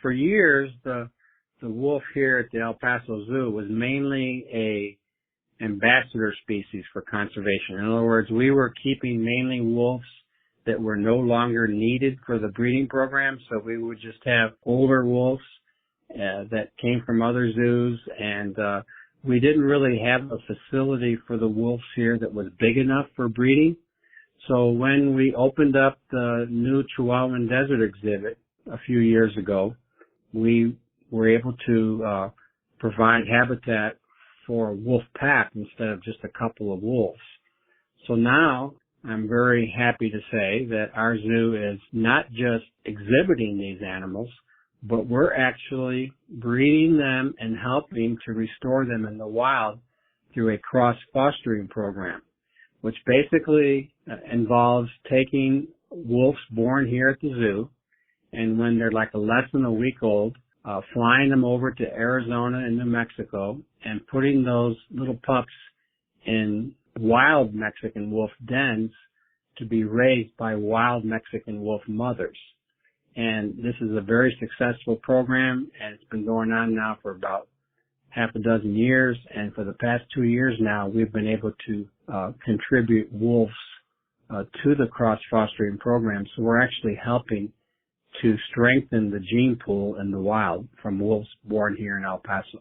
For years, the wolf here at the El Paso Zoo was mainly a ambassador species for conservation. In other words, we were keeping mainly wolves that were no longer needed for the breeding program, so we would just have older wolves that came from other zoos, and we didn't really have a facility for the wolves here that was big enough for breeding. So when we opened up the new Chihuahuan Desert exhibit a few years ago, we were able to provide habitat for a wolf pack instead of just a couple of wolves. So now I'm very happy to say that our zoo is not just exhibiting these animals, but we're actually breeding them and helping to restore them in the wild through a cross-fostering program, which basically involves taking wolves born here at the zoo, and when they're like less than a week old, flying them over to Arizona and New Mexico and putting those little pups in wild Mexican wolf dens to be raised by wild Mexican wolf mothers. And this is a very successful program, and it's been going on now for about half a dozen years. And for the past 2 years now, we've been able to contribute wolves to the cross-fostering program. So we're actually helping to strengthen the gene pool in the wild from wolves born here in El Paso.